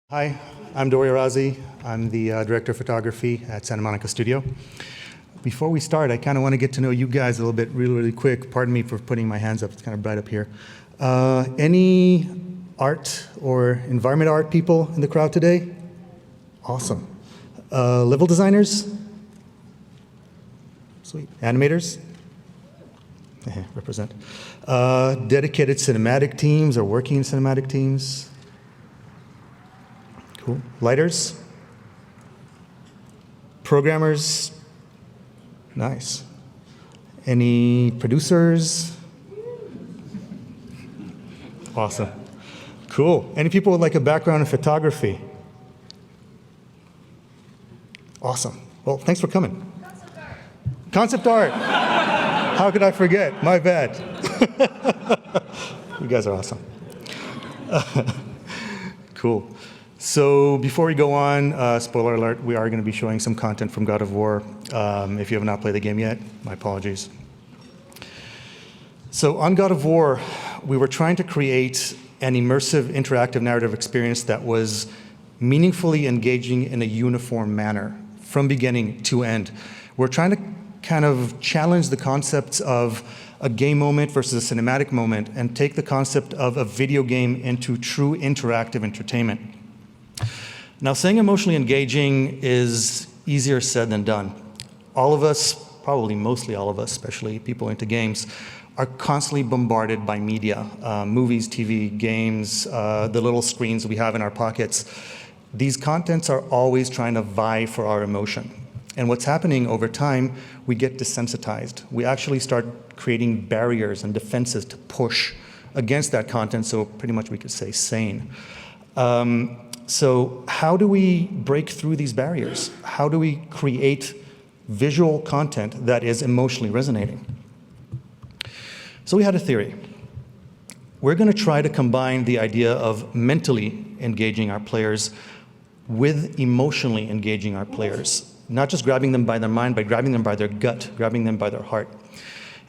Hi, I'm Dori Arazi. I'm the director of photography at Santa Monica Studio. Before we start, I kind of want to get to know you guys a little bit really quick. Pardon me for putting my hands up. It's kind of bright up here. Any art or environment art people in the crowd today? Awesome. Level designers? Sweet. Animators? Represent. Dedicated cinematic teams or working in cinematic teams? Cool. Lighters? Programmers? Nice. Any producers? Awesome. Cool. Any people with like a background in photography? Awesome. Well, thanks for coming. Concept art. How could I forget? My bad. You guys are awesome. Cool. So before we go on, spoiler alert, we are going to be showing some content from God of War. If you have not played the game yet, my apologies. So on God of War, we were trying to create an immersive, interactive narrative experience that was meaningfully engaging in a uniform manner, from beginning to end. We're trying to kind of challenge the concepts of a game moment versus a cinematic moment and take the concept of a video game into true interactive entertainment. Now, saying emotionally engaging is easier said than done. All of us, probably mostly all of us, especially people into games, are constantly bombarded by media, movies, TV, games, the little screens we have in our pockets. These contents are always trying to vie for our emotion. And what's happening over time, we get desensitized. We actually start creating barriers and defenses to push against that content, so pretty much we could say sane. So how do we break through these barriers? How do we create visual content that is emotionally resonating? So we had a theory. We're going to try to combine the idea of mentally engaging our players with emotionally engaging our players. Not just grabbing them by their mind, but grabbing them by their gut, grabbing them by their heart.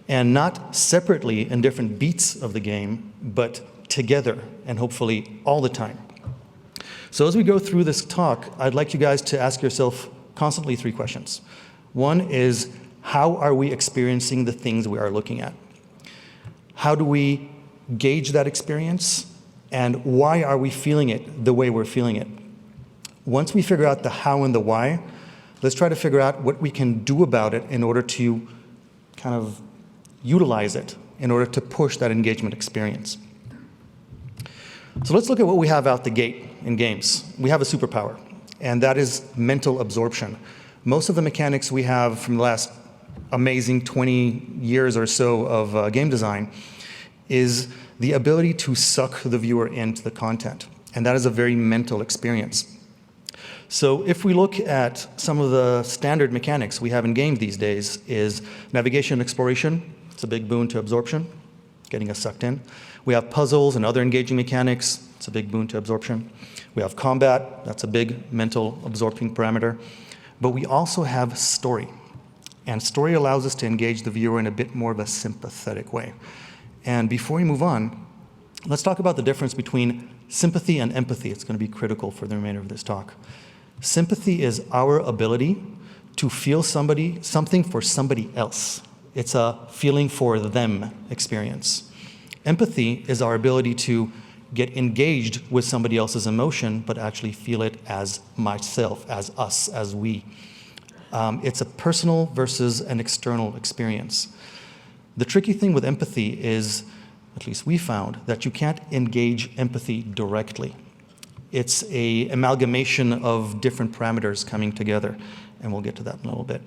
And not separately in different beats of the game, but together and hopefully all the time. So as we go through this talk, I'd like you guys to ask yourself constantly 3 questions. One is, how are we experiencing the things we are looking at? How do we gauge that experience? And why are we feeling it the way we're feeling it? Once we figure out the how and the why, let's try to figure out what we can do about it in order to kind of utilize it, in order to push that engagement experience. So let's look at what we have out the gate in games. We have a superpower, and that is mental absorption. Most of the mechanics we have from the last amazing 20 years or so of game design is the ability to suck the viewer into the content, and that is a very mental experience. So if we look at some of the standard mechanics we have in games these days is navigation and exploration. It's a big boon to absorption, getting us sucked in. We have puzzles and other engaging mechanics. It's a big boon to absorption. We have combat. That's a big mental absorpting parameter. But we also have story. And story allows us to engage the viewer in a bit more of a sympathetic way. And before we move on, let's talk about the difference between sympathy and empathy. It's going to be critical for the remainder of this talk. Sympathy is our ability to feel something for somebody else. It's a feeling for them experience. Empathy is our ability to get engaged with somebody else's emotion, but actually feel it as myself, as us, as we. It's a personal versus an external experience. The tricky thing with empathy is, at least we found, that you can't engage empathy directly. It's an amalgamation of different parameters coming together, and we'll get to that in a little bit.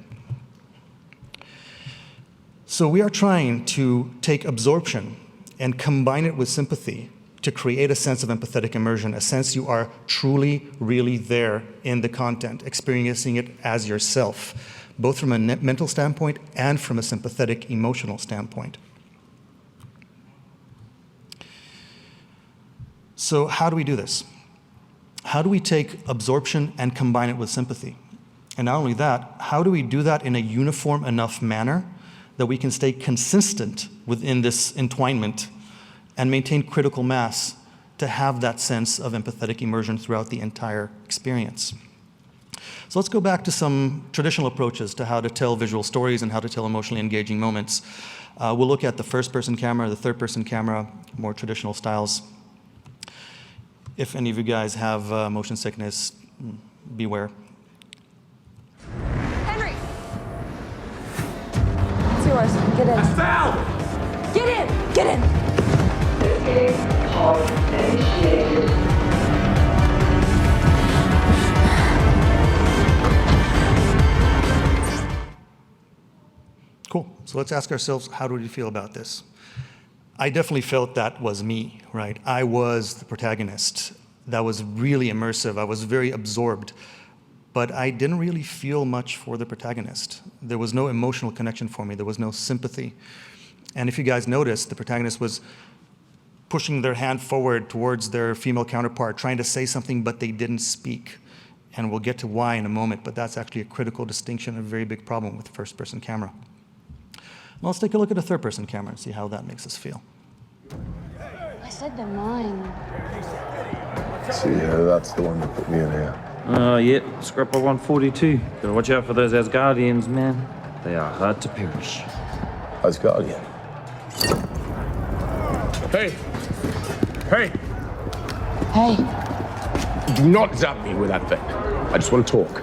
So we are trying to take absorption and combine it with sympathy to create a sense of empathetic immersion, a sense you are truly, really there in the content, experiencing it as yourself, both from a mental standpoint and from a sympathetic, emotional standpoint. So how do we do this? How do we take absorption and combine it with sympathy? And not only that, how do we do that in a uniform enough manner that we can stay consistent within this entwinement and maintain critical mass to have that sense of empathetic immersion throughout the entire experience. So let's go back to some traditional approaches to how to tell visual stories and how to tell emotionally engaging moments. We'll look at the first-person camera, the third-person camera, more traditional styles. If any of you guys have motion sickness, beware. Henry! It's yours. Get in. I fell! Get in! Get in! Escape pod initiated. Cool. So let's ask ourselves, how do we feel about this? I definitely felt that was me, right? I was the protagonist. That was really immersive. I was very absorbed. But I didn't really feel much for the protagonist. There was no emotional connection for me. There was no sympathy. And if you guys noticed, the protagonist was pushing their hand forward towards their female counterpart, trying to say something, but they didn't speak. And we'll get to why in a moment, but that's actually a critical distinction, a very big problem with the first-person camera. Now let's take a look at a third-person camera and see how that makes us feel. I said they're mine. See, that's the one that put me in here. Oh, yeah, Scrapper 142. Gotta watch out for those Asgardians, man. They are hard to perish. Asgardian. Hey! Hey! Hey, Do not zap me with that thing. I just want to talk.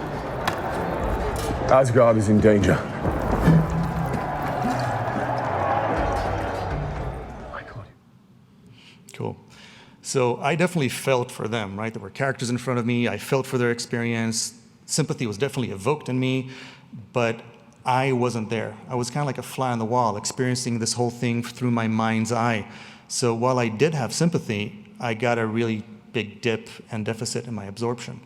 Asgard is in danger. I got him. Cool. So I definitely felt for them, right? There were characters in front of me. I felt for their experience. Sympathy was definitely evoked in me, but I wasn't there. I was kind of like a fly on the wall, experiencing this whole thing through my mind's eye. So while I did have sympathy, I got a really big dip and deficit in my absorption.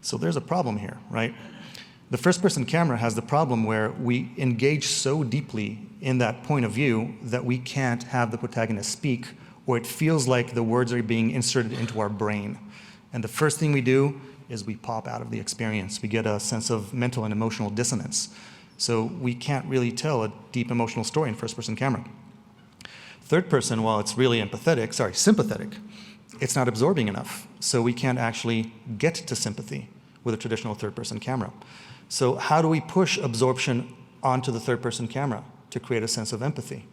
So there's a problem here, right? The first-person camera has the problem where we engage so deeply in that point of view that we can't have the protagonist speak, or it feels like the words are being inserted into our brain. And the first thing we do is we pop out of the experience. We get a sense of mental and emotional dissonance. So we can't really tell a deep emotional story in first-person camera. Third person, while it's really sympathetic, it's not absorbing enough. So we can't actually get to sympathy with a traditional third-person camera. So how do we push absorption onto the third-person camera to create a sense of empathy?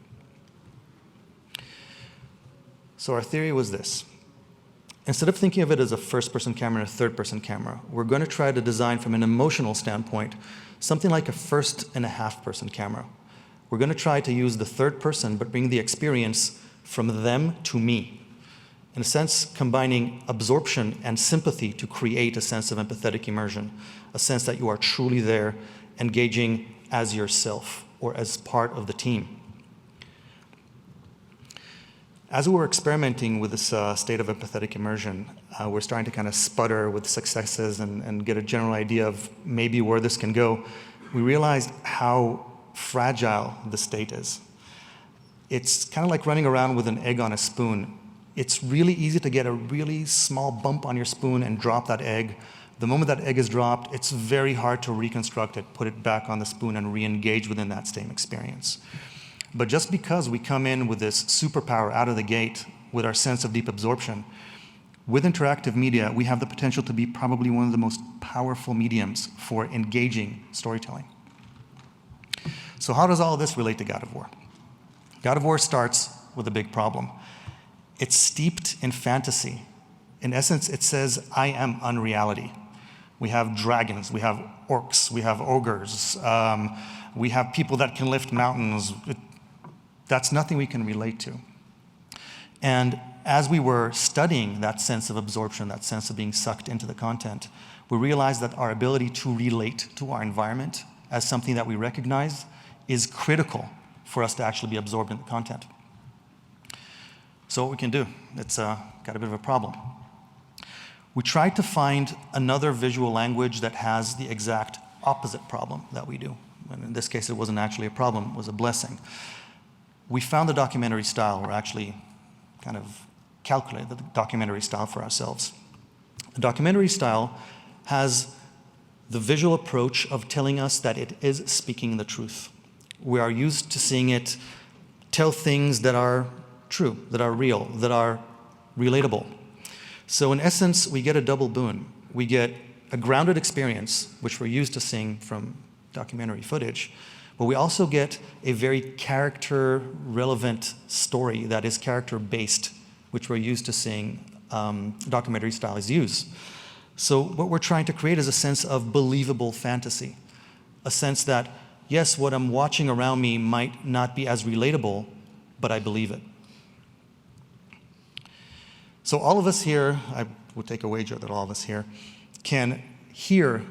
So our theory was this. Instead of thinking of it as a first-person camera and a third-person camera, we're going to try to design from an emotional standpoint something like a first-and-a-half-person camera. We're going to try to use the third person, but bring the experience from them to me. In a sense, combining absorption and sympathy to create a sense of empathetic immersion, a sense that you are truly there, engaging as yourself or as part of the team. As we were experimenting with this state of empathetic immersion, we're starting to kind of sputter with successes and get a general idea of maybe where this can go. We realized how fragile the state is. It's kind of like running around with an egg on a spoon. It's really easy to get a really small bump on your spoon and drop that egg. The moment that egg is dropped, it's very hard to reconstruct it, put it back on the spoon, and re-engage within that same experience. But just because we come in with this superpower out of the gate with our sense of deep absorption, with interactive media, we have the potential to be probably one of the most powerful mediums for engaging storytelling. So how does all of this relate to God of War? God of War starts with a big problem. It's steeped in fantasy. In essence, it says, I am unreality. We have dragons, we have orcs, we have ogres, we have people that can lift mountains. That's nothing we can relate to. And as we were studying that sense of absorption, that sense of being sucked into the content, we realized that our ability to relate to our environment as something that we recognize is critical for us to actually be absorbed in the content. So what we can do, it's got a bit of a problem. We tried to find another visual language that has the exact opposite problem that we do. And in this case, it wasn't actually a problem, it was a blessing. We found the documentary style, or actually kind of calculated the documentary style for ourselves. The documentary style has the visual approach of telling us that it is speaking the truth. We are used to seeing it tell things that are true, that are real, that are relatable. So in essence, we get a double boon. We get a grounded experience, which we're used to seeing from documentary footage, but we also get a very character-relevant story that is character-based, which we're used to seeing documentary styles use. So what we're trying to create is a sense of believable fantasy, a sense that, yes, what I'm watching around me might not be as relatable, but I believe it. So all of us here, I would take a wager that all of us here, can hear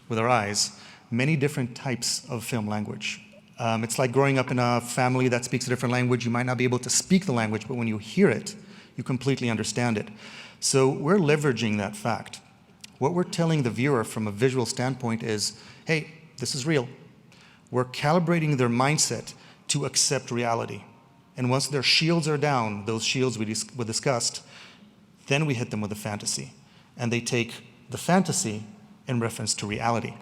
with our eyes many different types of film language. It's like growing up in a family that speaks a different language. You might not be able to speak the language, but when you hear it, you completely understand it. So we're leveraging that fact. What we're telling the viewer from a visual standpoint is, hey, this is real. We're calibrating their mindset to accept reality. And once their shields are down, those shields we discussed, then we hit them with a fantasy. And they take the fantasy in reference to reality.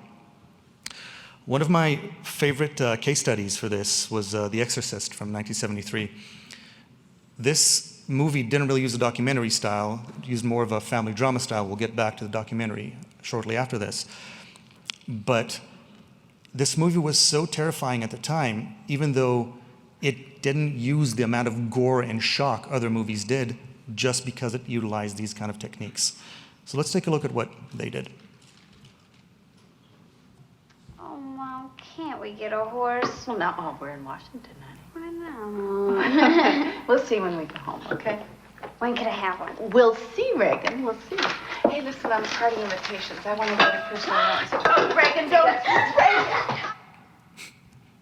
One of my favorite case studies for this was The Exorcist from 1973. This movie didn't really use a documentary style, it used more of a family drama style. We'll get back to the documentary shortly after this. But this movie was so terrifying at the time, even though it didn't use the amount of gore and shock other movies did, just because it utilized these kind of techniques. So let's take a look at what they did. Oh, Mom, can't we get a horse? Well, now, oh, we're in Washington, honey. I know. We'll see when we get home, okay? When could I have one? We'll see, Reagan. We'll see. Hey, listen, I'm starting invitations. I want to go to personal notes. Oh, Reagan, don't. Reagan!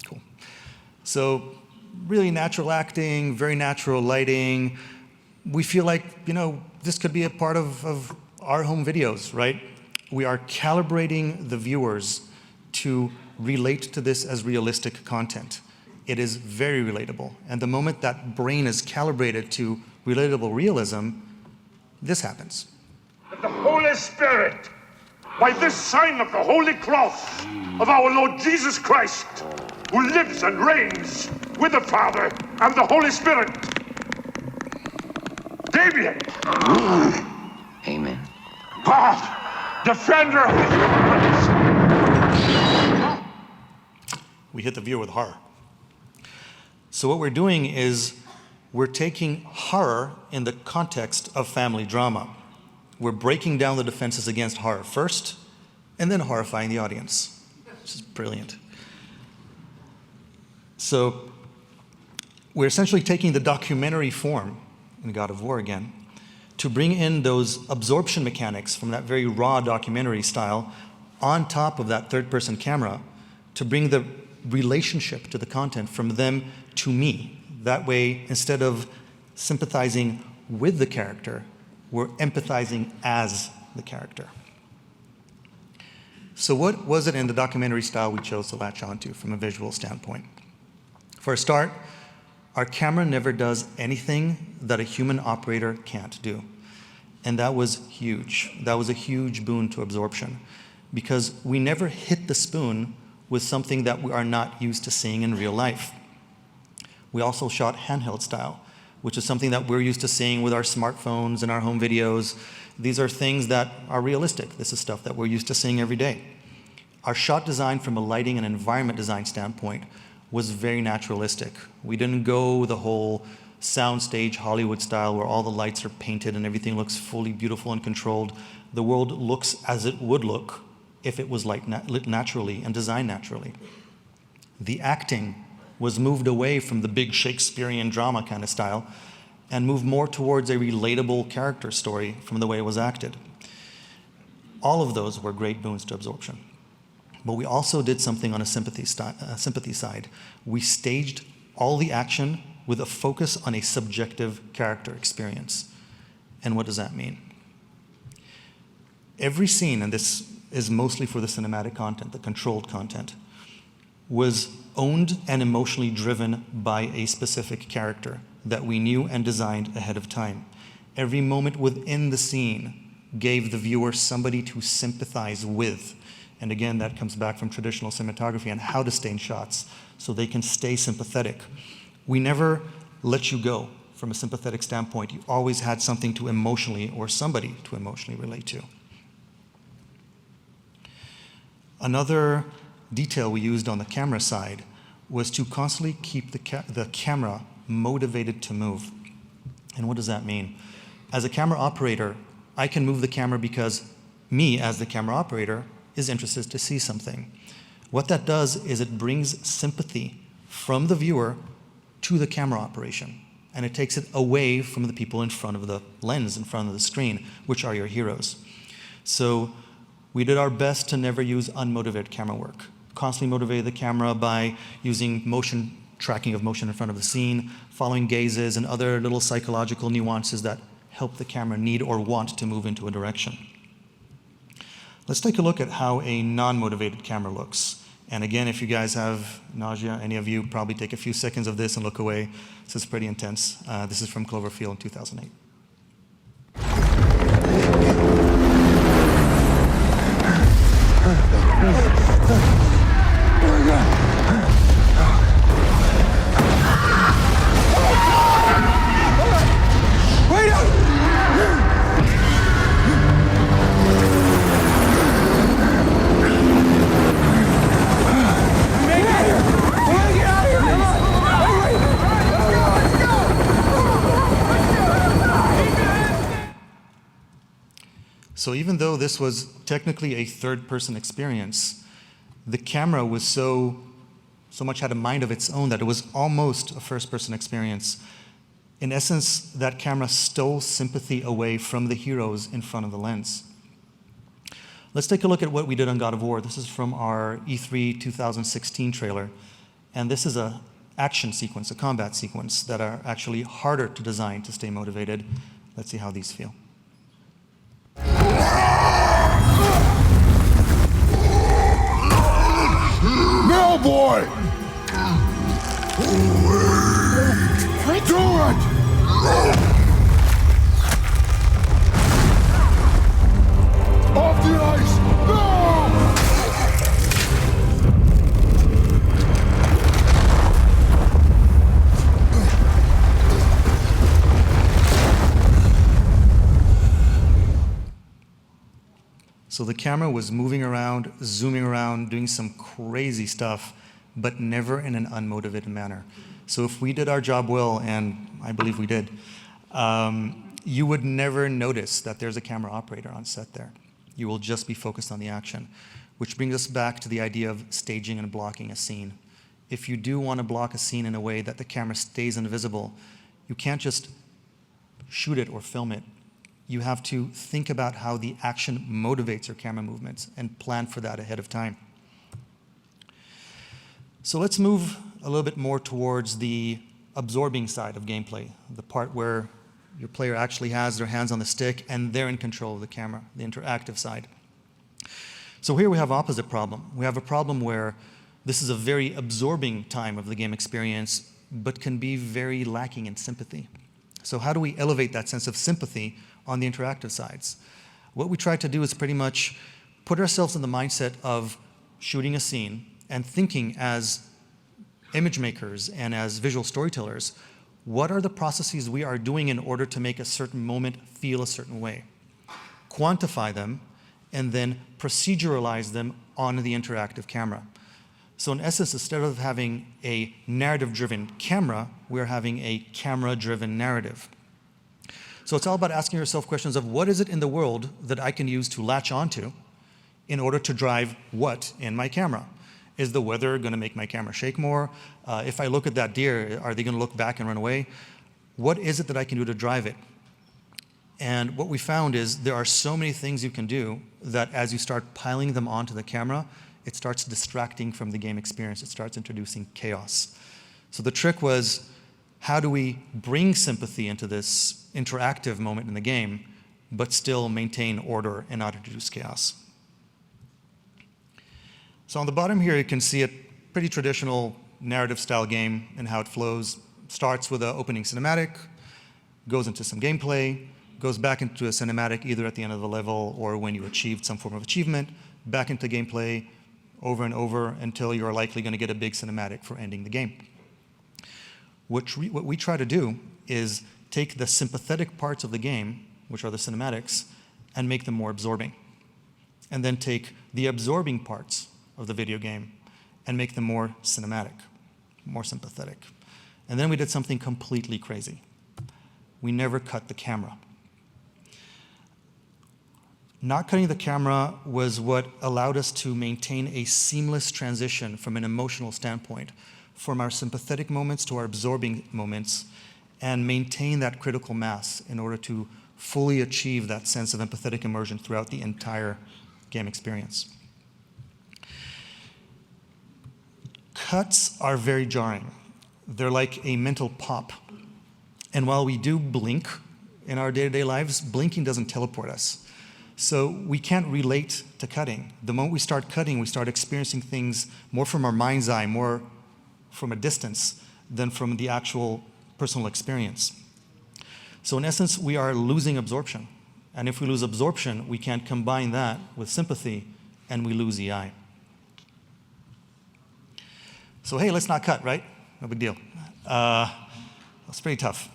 Cool. So really natural acting, very natural lighting. We feel like, you know, this could be a part of our home videos, right? We are calibrating the viewers to relate to this as realistic content. It is very relatable. And the moment that brain is calibrated to relatable realism, this happens. The Holy Spirit, by this sign of the Holy Cross of our Lord Jesus Christ, who lives and reigns with the Father and the Holy Spirit. Damien! Amen. God, defender of the human race. We hit the viewer with horror. So what we're doing is we're taking horror in the context of family drama. We're breaking down the defenses against horror first, and then horrifying the audience, which is brilliant. So we're essentially taking the documentary form in God of War again to bring in those absorption mechanics from that very raw documentary style on top of that third-person camera to bring the relationship to the content from them to me. That way, instead of sympathizing with the character, we're empathizing as the character. So what was it in the documentary style we chose to latch onto from a visual standpoint? For a start, our camera never does anything that a human operator can't do. And that was huge. That was a huge boon to absorption, because we never hit the spoon with something that we are not used to seeing in real life. We also shot handheld style, which is something that we're used to seeing with our smartphones and our home videos. These are things that are realistic. This is stuff that we're used to seeing every day. Our shot design from a lighting and environment design standpoint was very naturalistic. We didn't go the whole soundstage Hollywood style where all the lights are painted and everything looks fully beautiful and controlled. The world looks as it would look if it was lit naturally and designed naturally. The acting was moved away from the big Shakespearean drama kind of style and moved more towards a relatable character story from the way it was acted. All of those were great boons to absorption. But we also did something on a sympathy side. We staged all the action with a focus on a subjective character experience. And what does that mean? Every scene, and this is mostly for the cinematic content, the controlled content, was owned and emotionally driven by a specific character that we knew and designed ahead of time. Every moment within the scene gave the viewer somebody to sympathize with. And again, that comes back from traditional cinematography and how to stage shots so they can stay sympathetic. We never let you go from a sympathetic standpoint. You always had something to emotionally, or somebody to emotionally relate to. Another detail we used on the camera side was to constantly keep the camera motivated to move. And what does that mean? As a camera operator, I can move the camera because me, as the camera operator, is interested to see something. What that does is it brings sympathy from the viewer to the camera operation, and it takes it away from the people in front of the lens, in front of the screen, which are your heroes. So we did our best to never use unmotivated camera work. Constantly motivated the camera by using motion, tracking of motion in front of the scene, following gazes, and other little psychological nuances that help the camera need or want to move into a direction. Let's take a look at how a non-motivated camera looks. And again, if you guys have nausea, any of you, probably take a few seconds of this and look away. This is pretty intense. This is from Cloverfield in 2008. So even though this was technically a third-person experience, the camera was so much had a mind of its own that it was almost a first-person experience. In essence, that camera stole sympathy away from the heroes in front of the lens. Let's take a look at what we did on God of War. This is from our E3 2016 trailer, and this is an action sequence, a combat sequence, that are actually harder to design to stay motivated. Let's see how these feel. No, boy! What? Do it! Off the ice! No! So the camera was moving around, zooming around, doing some crazy stuff, but never in an unmotivated manner. So if we did our job well, and I believe we did, you would never notice that there's a camera operator on set there. You will just be focused on the action, which brings us back to the idea of staging and blocking a scene. If you do want to block a scene in a way that the camera stays invisible, you can't just shoot it or film it. You have to think about how the action motivates your camera movements and plan for that ahead of time. So let's move a little bit more towards the absorbing side of gameplay, the part where your player actually has their hands on the stick and they're in control of the camera, the interactive side. So here we have opposite problem. We have a problem where this is a very absorbing time of the game experience, but can be very lacking in sympathy. So how do we elevate that sense of sympathy on the interactive sides? What we try to do is pretty much put ourselves in the mindset of shooting a scene and thinking as image makers and as visual storytellers, what are the processes we are doing in order to make a certain moment feel a certain way? Quantify them, and then proceduralize them on the interactive camera. So in essence, instead of having a narrative-driven camera, we're having a camera-driven narrative. So it's all about asking yourself questions of what is it in the world that I can use to latch onto in order to drive what in my camera? Is the weather going to make my camera shake more? If I look at that deer, are they going to look back and run away? What is it that I can do to drive it? And what we found is there are so many things you can do that as you start piling them onto the camera, it starts distracting from the game experience. It starts introducing chaos. So the trick was, how do we bring sympathy into this interactive moment in the game, but still maintain order and not introduce chaos? So on the bottom here, you can see a pretty traditional narrative style game and how it flows. Starts with an opening cinematic, goes into some gameplay, goes back into a cinematic either at the end of the level or when you achieved some form of achievement, back into gameplay over and over until you're likely going to get a big cinematic for ending the game. What we try to do is take the sympathetic parts of the game, which are the cinematics, and make them more absorbing. And then take the absorbing parts of the video game and make them more cinematic, more sympathetic. And then we did something completely crazy. We never cut the camera. Not cutting the camera was what allowed us to maintain a seamless transition from an emotional standpoint, from our sympathetic moments to our absorbing moments, and maintain that critical mass in order to fully achieve that sense of empathetic immersion throughout the entire game experience. Cuts are very jarring. They're like a mental pop. And while we do blink in our day-to-day lives, blinking doesn't teleport us. So we can't relate to cutting. The moment we start cutting, we start experiencing things more from our mind's eye, more from a distance than from the actual personal experience. So in essence, we are losing absorption. And if we lose absorption, we can't combine that with sympathy, and we lose EI. So hey, let's not cut, right? No big deal. That's pretty tough.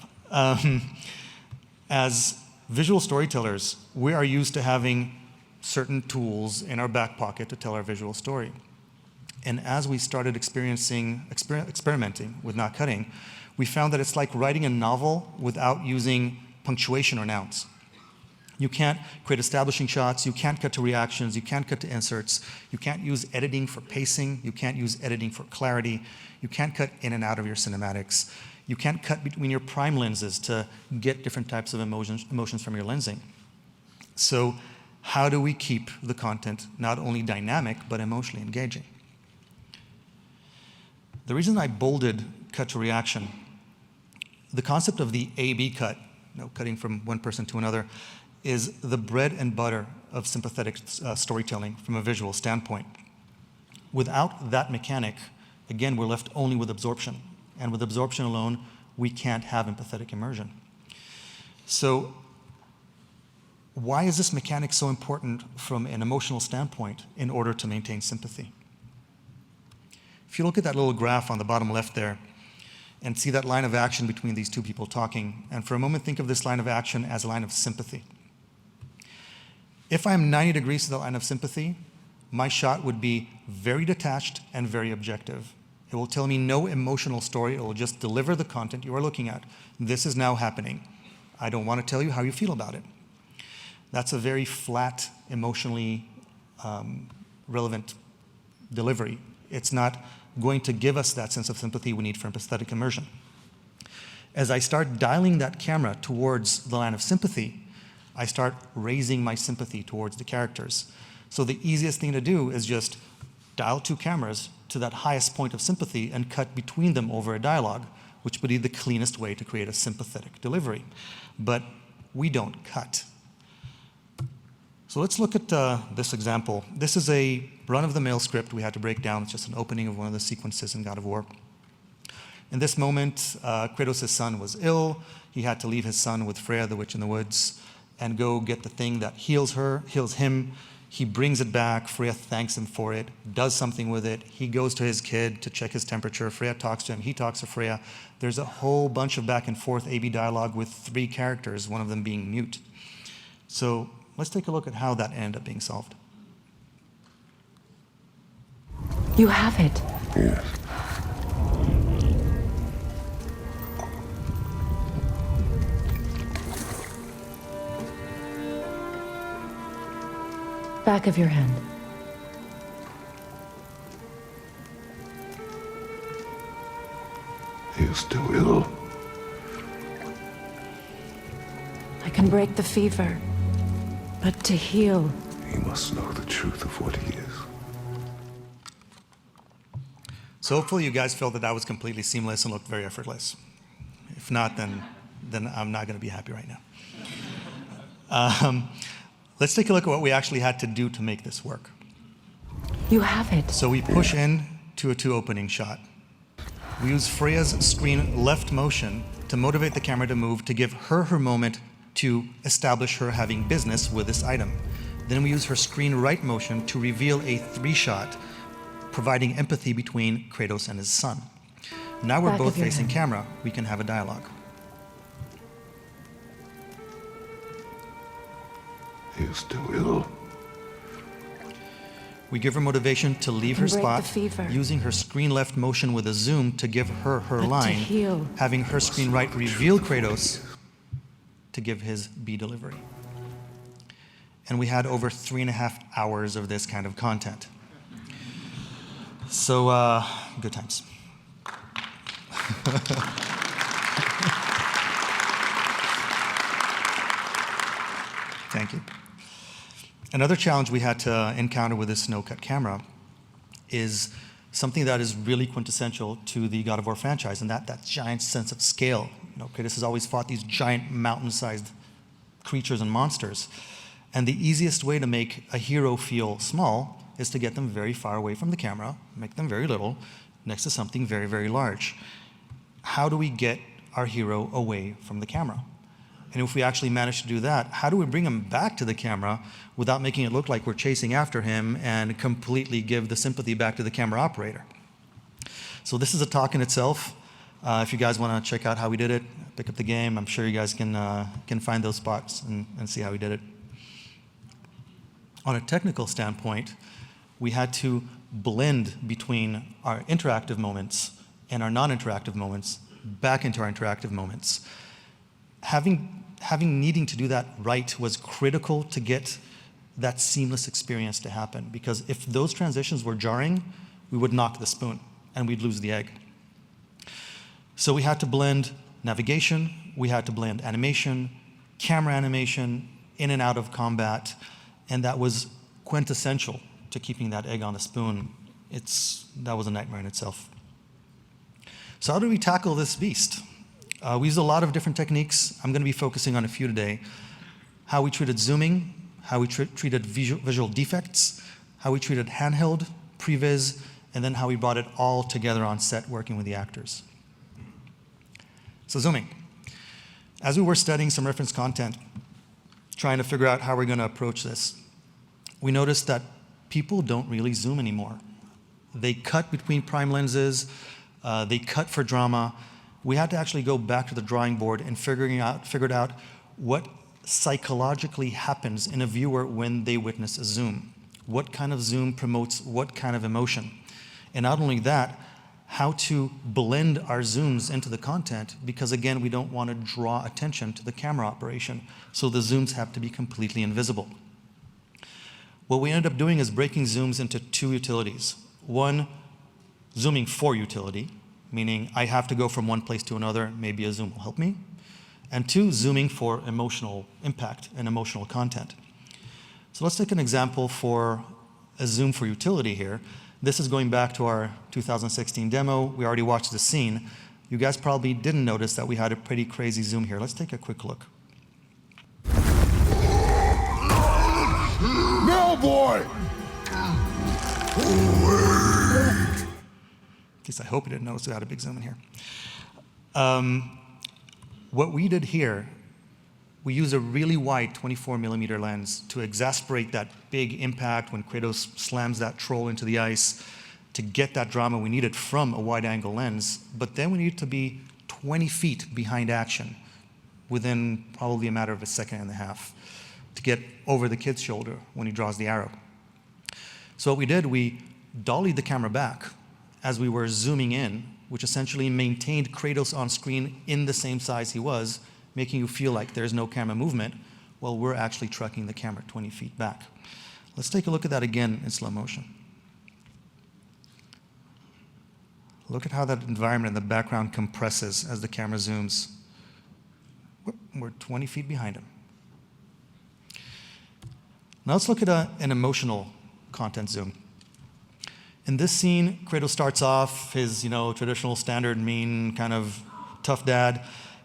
As visual storytellers, we are used to having certain tools in our back pocket to tell our visual story. And as we started experimenting with not cutting, we found that it's like writing a novel without using punctuation or nouns. You can't create establishing shots, you can't cut to reactions, you can't cut to inserts, you can't use editing for pacing, you can't use editing for clarity, you can't cut in and out of your cinematics, you can't cut between your prime lenses to get different types of emotions from your lensing. So how do we keep the content not only dynamic, but emotionally engaging? The reason I bolded cut to reaction, the concept of the A-B cut, cutting from one person to another, is the bread and butter of sympathetic storytelling from a visual standpoint. Without that mechanic, again, we're left only with absorption. And with absorption alone, we can't have empathetic immersion. So why is this mechanic so important from an emotional standpoint in order to maintain sympathy? If you look at that little graph on the bottom left there and see that line of action between these two people talking, and for a moment think of this line of action as a line of sympathy. If I'm 90 degrees to the line of sympathy, my shot would be very detached and very objective. It will tell me no emotional story, it will just deliver the content you are looking at. This is now happening. I don't want to tell you how you feel about it. That's a very flat, emotionally relevant delivery. It's not going to give us that sense of sympathy we need for empathetic immersion. As I start dialing that camera towards the line of sympathy, I start raising my sympathy towards the characters. So the easiest thing to do is just dial two cameras to that highest point of sympathy and cut between them over a dialogue, which would be the cleanest way to create a sympathetic delivery. But we don't cut. So let's look at this example. This is a run-of-the-mill script we had to break down. It's just an opening of one of the sequences in God of War. In this moment, Kratos' son was ill. He had to leave his son with Freya, the witch in the woods, and go get the thing that heals him. He brings it back. Freya thanks him for it, does something with it. He goes to his kid to check his temperature. Freya talks to him. He talks to Freya. There's a whole bunch of back and forth A-B dialogue with three characters, one of them being mute. So let's take a look at how that ended up being solved. You have it. Yes. Back of your hand. He is still ill. I can break the fever, but to heal. He must know the truth of what he is. So hopefully you guys felt that that was completely seamless and looked very effortless. If not, then I'm not going to be happy right now. Let's take a look at what we actually had to do to make this work. You have it. So we push in to a two-opening shot. We use Freya's screen left motion to motivate the camera to move, to give her moment to establish her having business with this item. Then we use her screen right motion to reveal a three-shot, providing empathy between Kratos and his son. Now we're Back both of your facing head. camera. We can have a dialogue. He is still ill. We give her motivation to leave Can her break spot, the fever. using her screen left motion with a zoom to give her her But to line, heal. having her screen right reveal Kratos to give his B delivery. And we had over 3.5 hours of this kind of content. So, good times. Thank you. Another challenge we had to encounter with this snow-cut camera is something that is really quintessential to the God of War franchise, and that giant sense of scale. You know, Kratos has always fought these giant mountain-sized creatures and monsters, and the easiest way to make a hero feel small is to get them very far away from the camera, make them very little, next to something very, very large. How do we get our hero away from the camera? And if we actually manage to do that, how do we bring him back to the camera without making it look like we're chasing after him and completely give the sympathy back to the camera operator? So this is a talk in itself. If you guys want to check out how we did it, pick up the game. I'm sure you guys can find those spots and see how we did it. On a technical standpoint, we had to blend between our interactive moments and our non-interactive moments back into our interactive moments. Needing to do that right was critical to get that seamless experience to happen, because if those transitions were jarring, we would knock the spoon and we'd lose the egg. So we had to blend navigation, we had to blend animation, camera animation, in and out of combat, and that was quintessential to keeping that egg on the spoon. That was a nightmare in itself. So how do we tackle this beast? We used a lot of different techniques. I'm going to be focusing on a few today. How we treated zooming, how we treated visual defects, how we treated handheld, previs, and then how we brought it all together on set working with the actors. So zooming. As we were studying some reference content, trying to figure out how we're going to approach this, we noticed that people don't really zoom anymore. They cut between prime lenses, they cut for drama. We had to actually go back to the drawing board and figured out what psychologically happens in a viewer when they witness a zoom. What kind of zoom promotes what kind of emotion? And not only that, how to blend our zooms into the content, because again, we don't want to draw attention to the camera operation, so the zooms have to be completely invisible. What we ended up doing is breaking zooms into two utilities. One, zooming for utility, meaning I have to go from one place to another, maybe a zoom will help me. And two, zooming for emotional impact and emotional content. So let's take an example for a zoom for utility here. This is going back to our 2016 demo. We already watched the scene. You guys probably didn't notice that we had a pretty crazy zoom here. Let's take a quick look. No, boy! At least I hope you didn't notice we had a big zoom in here. What we did here, we used a really wide 24mm lens to exasperate that big impact when Kratos slams that troll into the ice, to get that drama we needed from a wide-angle lens. But then we needed to be 20 feet behind action within probably a matter of a second and a half to get over the kid's shoulder when he draws the arrow. So what we did, we dollied the camera back as we were zooming in, which essentially maintained Kratos on screen in the same size he was, making you feel like there's no camera movement while we're actually trucking the camera 20 feet back. Let's take a look at that again in slow motion. Look at how that environment in the background compresses as the camera zooms. We're 20 feet behind him. Now let's look at an emotional content zoom. In this scene, Kratos starts off his, traditional standard mean kind of tough dad,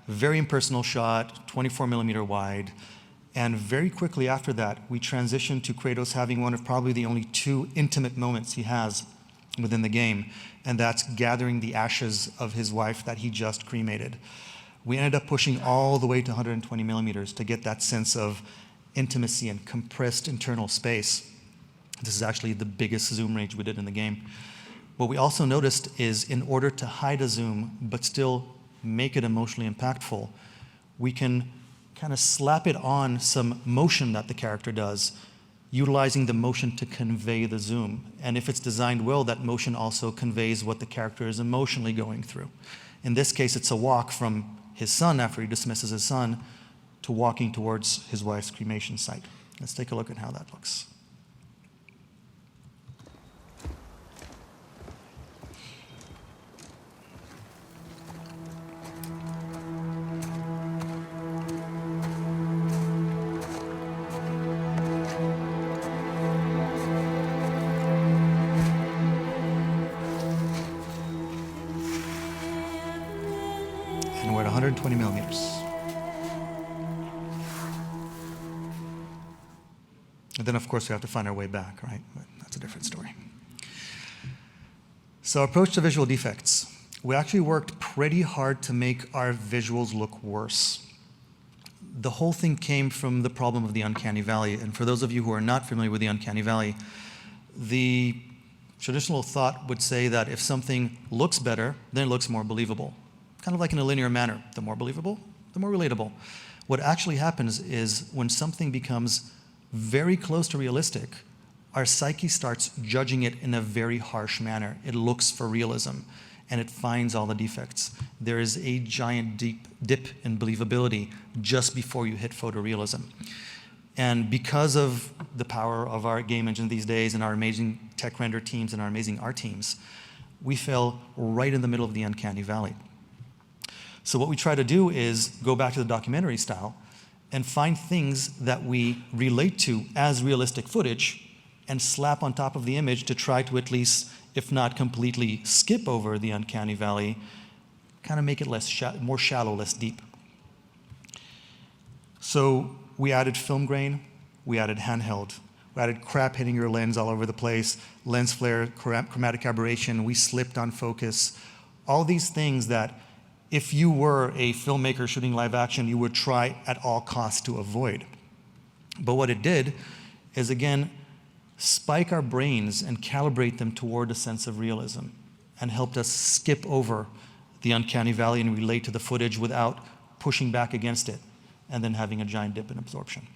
very impersonal shot, 24mm wide, and very quickly after that, we transition to Kratos having one of probably the only two intimate moments he has within the game, and that's gathering the ashes of his wife that he just cremated. We ended up pushing all the way to 120mm to get that sense of intimacy and compressed internal space. This is actually the biggest zoom range we did in the game. What we also noticed is in order to hide a zoom but still make it emotionally impactful, we can kind of slap it on some motion that the character does, utilizing the motion to convey the zoom. And if it's designed well, that motion also conveys what the character is emotionally going through. In this case, it's a walk from his son after he dismisses his son to walking towards his wife's cremation site. Let's take a look at how that looks. And we're at 120 millimeters. And then, of course, we have to find our way back, right? But that's a different story. So, our approach to visual defects. We actually worked pretty hard to make our visuals look worse. The whole thing came from the problem of the uncanny valley. And for those of you who are not familiar with the uncanny valley, the traditional thought would say that if something looks better, then it looks more believable. Kind of like in a linear manner. The more believable, the more relatable. What actually happens is when something becomes very close to realistic, our psyche starts judging it in a very harsh manner. It looks for realism, and it finds all the defects. There is a giant deep dip in believability just before you hit photorealism. And because of the power of our game engine these days and our amazing tech render teams and our amazing art teams, we fell right in the middle of the uncanny valley. So what we try to do is go back to the documentary style and find things that we relate to as realistic footage and slap on top of the image to try to at least, if not completely skip over the uncanny valley, kind of make it more shallow, less deep. So we added film grain, we added handheld, we added crap hitting your lens all over the place, lens flare, chromatic aberration, we slipped on focus, all these things that if you were a filmmaker shooting live action, you would try at all costs to avoid. But what it did is, again, spike our brains and calibrate them toward a sense of realism and helped us skip over the uncanny valley and relate to the footage without pushing back against it and then having a giant dip in absorption.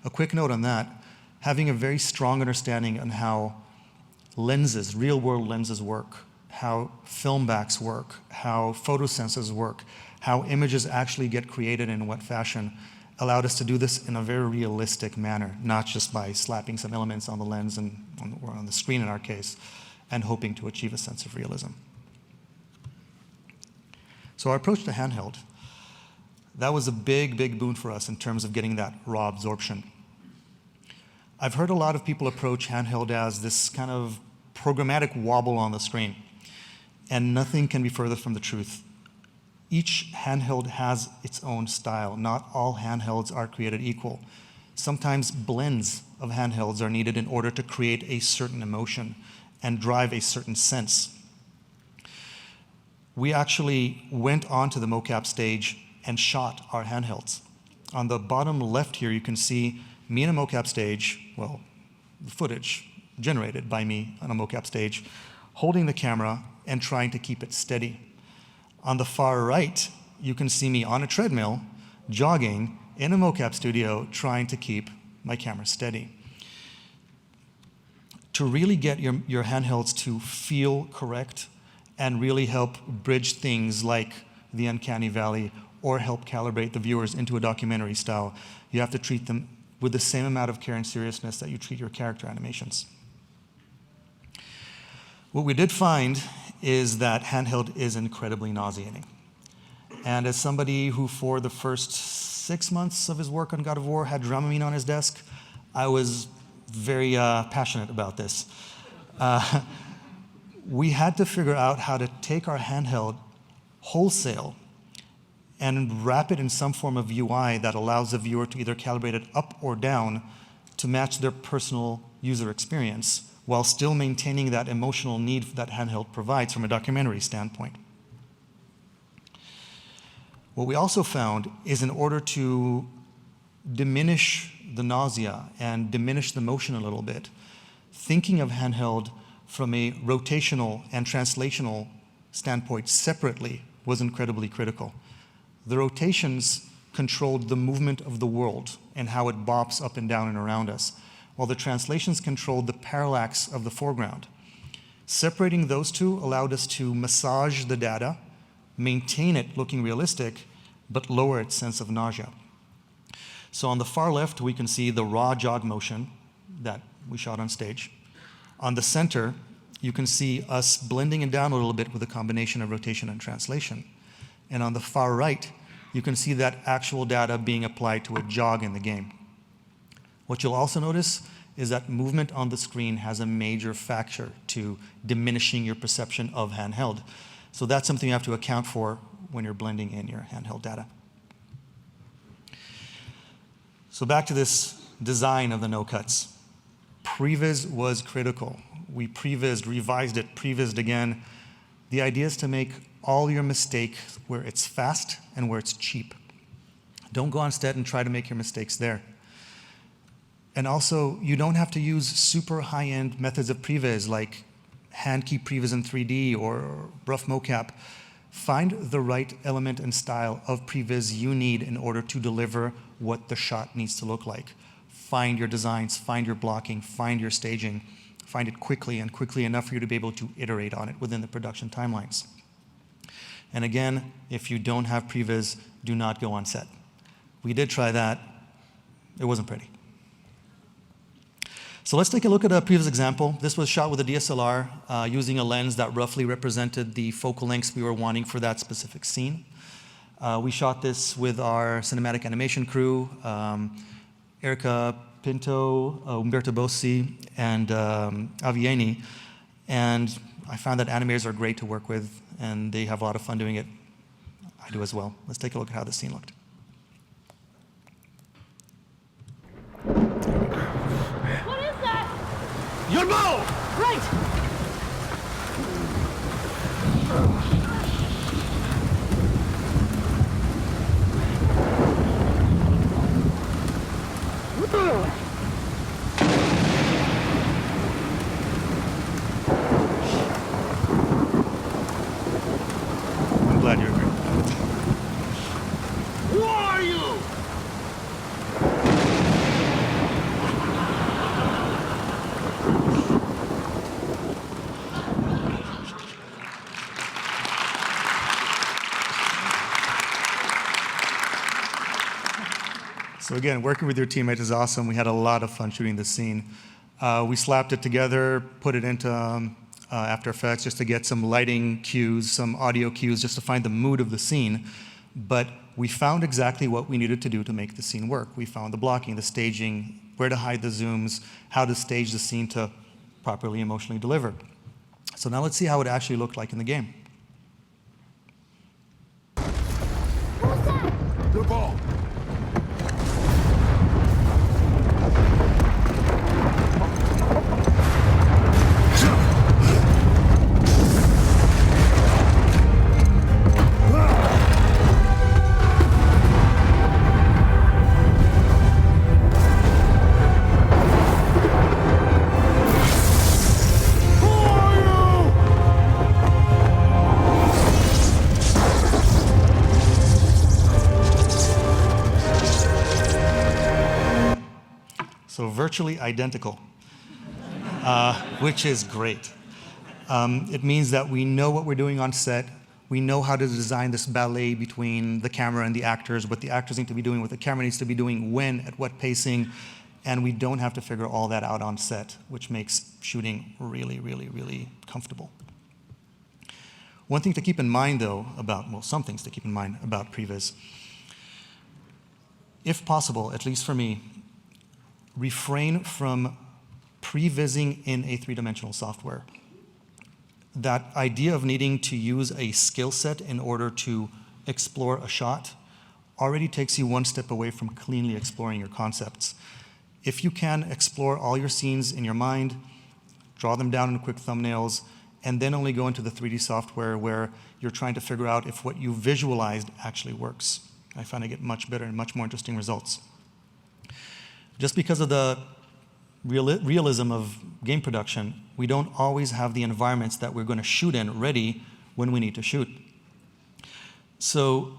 A quick note on that, having a very strong understanding on how lenses, real-world lenses work, how film backs work, how photosensors work, how images actually get created in what fashion, allowed us to do this in a very realistic manner, not just by slapping some elements on the lens or on the screen in our case, and hoping to achieve a sense of realism. So our approach to handheld, that was a big, big boon for us in terms of getting that raw absorption. I've heard a lot of people approach handheld as this kind of programmatic wobble on the screen. And nothing can be further from the truth. Each handheld has its own style. Not all handhelds are created equal. Sometimes blends of handhelds are needed in order to create a certain emotion and drive a certain sense. We actually went onto the mocap stage and shot our handhelds. On the bottom left here, you can see me in a mocap stage, well, the footage generated by me on a mocap stage, holding the camera and trying to keep it steady. On the far right, you can see me on a treadmill, jogging in a mocap studio, trying to keep my camera steady. To really get your handhelds to feel correct and really help bridge things like the uncanny valley or help calibrate the viewers into a documentary style, you have to treat them with the same amount of care and seriousness that you treat your character animations. What we did find is that handheld is incredibly nauseating. And as somebody who for the first 6 months of his work on God of War had Dramamine on his desk, I was very passionate about this. We had to figure out how to take our handheld wholesale and wrap it in some form of UI that allows the viewer to either calibrate it up or down to match their personal user experience, while still maintaining that emotional need that handheld provides from a documentary standpoint. What we also found is in order to diminish the nausea and diminish the motion a little bit, thinking of handheld from a rotational and translational standpoint separately was incredibly critical. The rotations controlled the movement of the world and how it bops up and down and around us, while the translations controlled the parallax of the foreground. Separating those two allowed us to massage the data, maintain it looking realistic, but lower its sense of nausea. So on the far left, we can see the raw jog motion that we shot on stage. On the center, you can see us blending it down a little bit with a combination of rotation and translation. And on the far right, you can see that actual data being applied to a jog in the game. What you'll also notice is that movement on the screen has a major factor to diminishing your perception of handheld. So that's something you have to account for when you're blending in your handheld data. So back to this design of the no cuts. Previs was critical. We prevised, revised it, prevised again. The idea is to make all your mistakes where it's fast and where it's cheap. Don't go on set and try to make your mistakes there. And also, you don't have to use super high-end methods of previs like hand key previs in 3D or rough mocap. Find the right element and style of previs you need in order to deliver what the shot needs to look like. Find your designs, find your blocking, find your staging. Find it quickly and quickly enough for you to be able to iterate on it within the production timelines. And again, if you don't have previs, do not go on set. We did try that. It wasn't pretty. So let's take a look at a previous example. This was shot with a DSLR using a lens that roughly represented the focal lengths we were wanting for that specific scene. We shot this with our cinematic animation crew, Erica Pinto, Umberto Bossi, and Avieni. And I found that animators are great to work with, and they have a lot of fun doing it. I do as well. Let's take a look at how this scene looked. What is that? Your bow! Right! I'm glad you agree. Who are you? So again, working with your teammates is awesome. We had a lot of fun shooting this scene. We slapped it together, put it into After Effects just to get some lighting cues, some audio cues, just to find the mood of the scene. But we found exactly what we needed to do to make the scene work. We found the blocking, the staging, where to hide the zooms, how to stage the scene to properly emotionally deliver. So now let's see how it actually looked like in the game. Your ball. So virtually identical, which is great. It means that we know what we're doing on set. We know how to design this ballet between the camera and the actors, what the actors need to be doing, what the camera needs to be doing, when, at what pacing, and we don't have to figure all that out on set, which makes shooting really, really, really comfortable. One thing to keep in mind, though, some things to keep in mind about previs. If possible, at least for me, refrain from prevising in a three-dimensional software. That idea of needing to use a skill set in order to explore a shot already takes you one step away from cleanly exploring your concepts. If you can explore all your scenes in your mind, draw them down in quick thumbnails, and then only go into the 3D software where you're trying to figure out if what you visualized actually works. I find I get much better and much more interesting results. Just because of the realism of game production, We don't always have the environments that we're going to shoot in ready when we need to shoot. So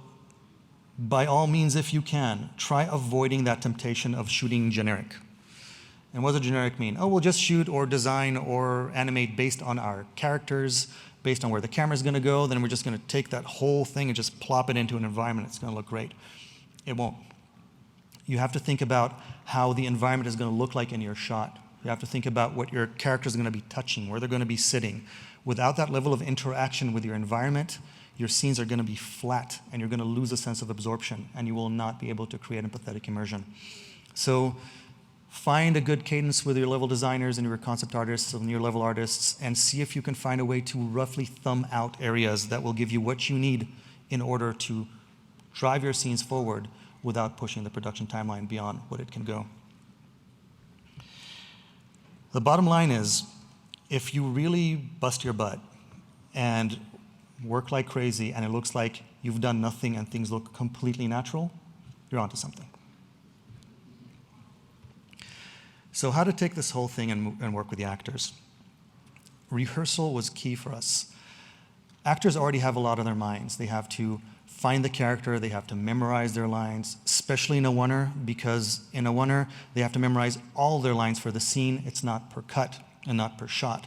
by all means, if you can, try avoiding that temptation of shooting generic. And what does generic mean? Oh, we'll just shoot or design or animate based on our characters, based on where the camera's going to go, then we're just going to take that whole thing and just plop it into an environment. It's going to look great. It won't. You have to think about how the environment is going to look like in your shot. You have to think about what your characters are going to be touching, where they're going to be sitting. Without that level of interaction with your environment, your scenes are going to be flat, and you're going to lose a sense of absorption, and you will not be able to create empathetic immersion. So find a good cadence with your level designers and your concept artists and your level artists, and see if you can find a way to roughly thumb out areas that will give you what you need in order to drive your scenes forward without pushing the production timeline beyond what it can go. The bottom line is, if you really bust your butt and work like crazy and it looks like you've done nothing and things look completely natural, you're onto something. So how to take this whole thing and work with the actors? Rehearsal was key for us. Actors already have a lot on their minds. They have to find the character, they have to memorize their lines, especially in a oneer, because in a oneer, they have to memorize all their lines for the scene. It's not per cut and not per shot.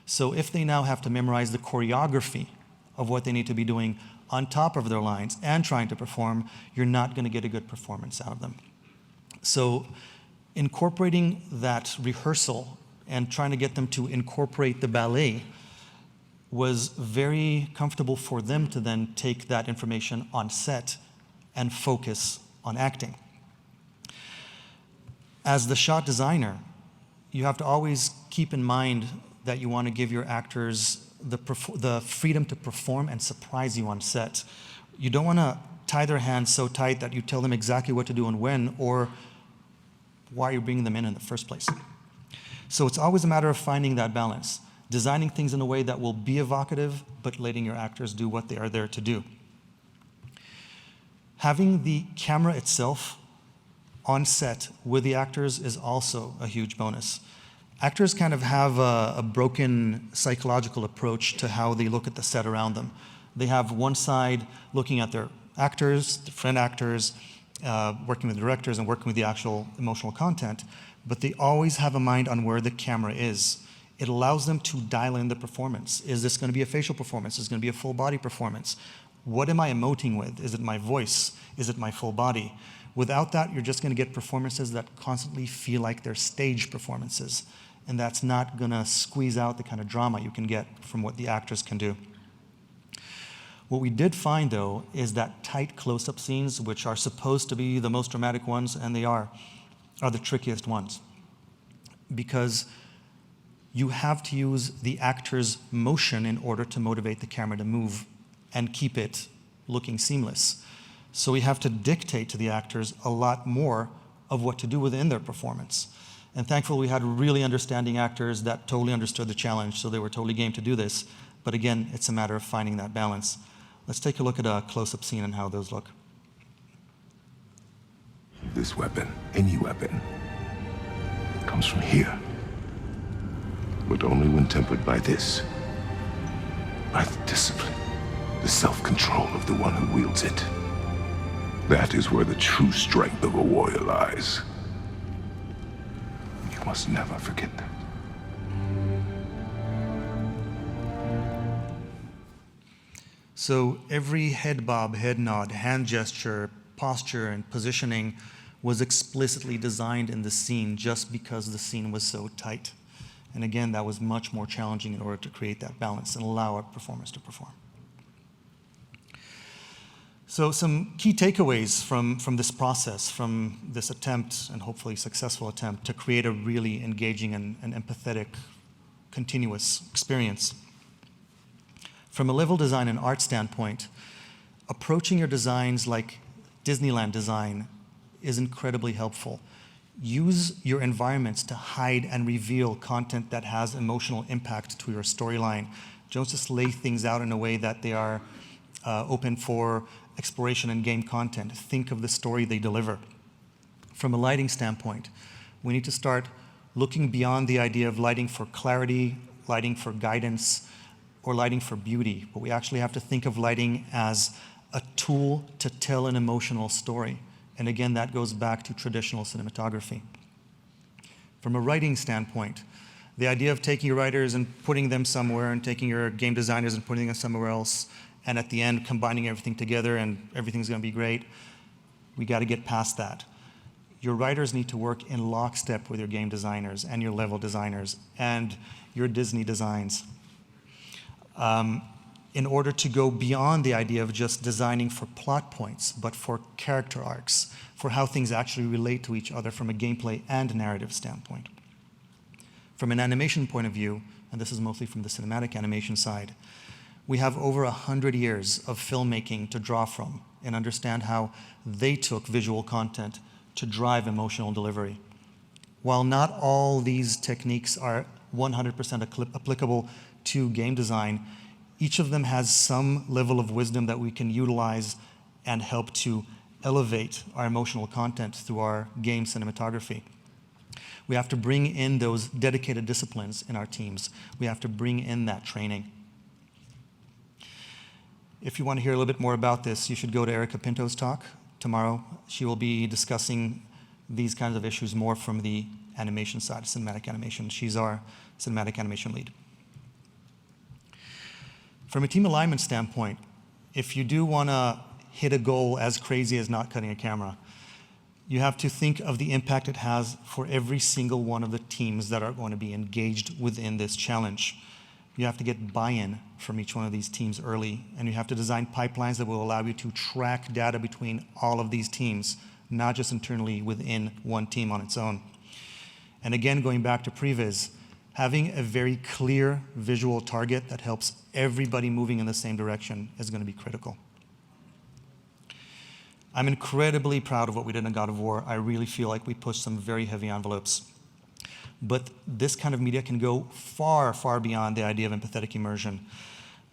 So if they now have to memorize the choreography of what they need to be doing on top of their lines and trying to perform, you're not going to get a good performance out of them. So incorporating that rehearsal and trying to get them to incorporate the ballet was very comfortable for them to then take that information on set and focus on acting. As the shot designer, you have to always keep in mind that you want to give your actors the freedom to perform and surprise you on set. You don't want to tie their hands so tight that you tell them exactly what to do and when, or why you're bringing them in the first place. So it's always a matter of finding that balance, designing things in a way that will be evocative, but letting your actors do what they are there to do. Having the camera itself on set with the actors is also a huge bonus. Actors kind of have a broken psychological approach to how they look at the set around them. They have one side looking at their actors, the friend actors, working with directors and working with the actual emotional content, but they always have a mind on where the camera is. It allows them to dial in the performance. Is this going to be a facial performance? Is it going to be a full body performance? What am I emoting with? Is it my voice? Is it my full body? Without that, you're just going to get performances that constantly feel like they're stage performances. And that's not going to squeeze out the kind of drama you can get from what the actors can do. What we did find, though, is that tight close-up scenes, which are supposed to be the most dramatic ones, and they are the trickiest ones. Because you have to use the actor's motion in order to motivate the camera to move and keep it looking seamless. So we have to dictate to the actors a lot more of what to do within their performance. And thankfully, we had really understanding actors that totally understood the challenge, so they were totally game to do this. But again, it's a matter of finding that balance. Let's take a look at a close-up scene and how those look. This weapon, any weapon, comes from here. But only when tempered by this. By the discipline, the self-control of the one who wields it. That is where the true strength of a warrior lies. You must never forget that. So every head bob, head nod, hand gesture, posture, and positioning was explicitly designed in the scene just because the scene was so tight. And again, that was much more challenging in order to create that balance and allow our performers to perform. So some key takeaways from this process, from this attempt, and hopefully successful attempt, to create a really engaging and empathetic, continuous experience. From a level design and art standpoint, approaching your designs like Disneyland design is incredibly helpful. Use your environments to hide and reveal content that has emotional impact to your storyline. Don't just lay things out in a way that they are open for exploration and game content. Think of the story they deliver. From a lighting standpoint, we need to start looking beyond the idea of lighting for clarity, lighting for guidance, or lighting for beauty, but we actually have to think of lighting as a tool to tell an emotional story. And again, that goes back to traditional cinematography. From a writing standpoint, the idea of taking your writers and putting them somewhere and taking your game designers and putting them somewhere else, and at the end combining everything together and everything's going to be great, we got to get past that. Your writers need to work in lockstep with your game designers and your level designers and your Disney designs in order to go beyond the idea of just designing for plot points, but for character arcs, for how things actually relate to each other from a gameplay and narrative standpoint. From an animation point of view, and this is mostly from the cinematic animation side, we have over 100 years of filmmaking to draw from and understand how they took visual content to drive emotional delivery. While not all these techniques are 100% applicable to game design, each of them has some level of wisdom that we can utilize and help to elevate our emotional content through our game cinematography. We have to bring in those dedicated disciplines in our teams. We have to bring in that training. If you want to hear a little bit more about this, you should go to Erica Pinto's talk tomorrow. She will be discussing these kinds of issues more from the animation side, cinematic animation. She's our cinematic animation lead. From a team alignment standpoint, if you do want to hit a goal as crazy as not cutting a camera, you have to think of the impact it has for every single one of the teams that are going to be engaged within this challenge. You have to get buy-in from each one of these teams early, and you have to design pipelines that will allow you to track data between all of these teams, not just internally within one team on its own. And again, going back to previs, having a very clear visual target that helps everybody moving in the same direction is going to be critical. I'm incredibly proud of what we did in God of War. I really feel like we pushed some very heavy envelopes. But this kind of media can go far, far beyond the idea of empathetic immersion.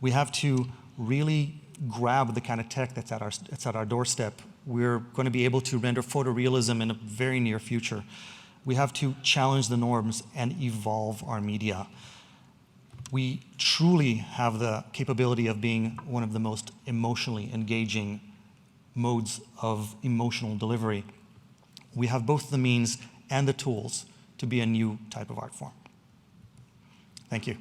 We have to really grab the kind of tech that's at our doorstep. We're going to be able to render photorealism in a very near future. We have to challenge the norms and evolve our media. We truly have the capability of being one of the most emotionally engaging modes of emotional delivery. We have both the means and the tools to be a new type of art form. Thank you.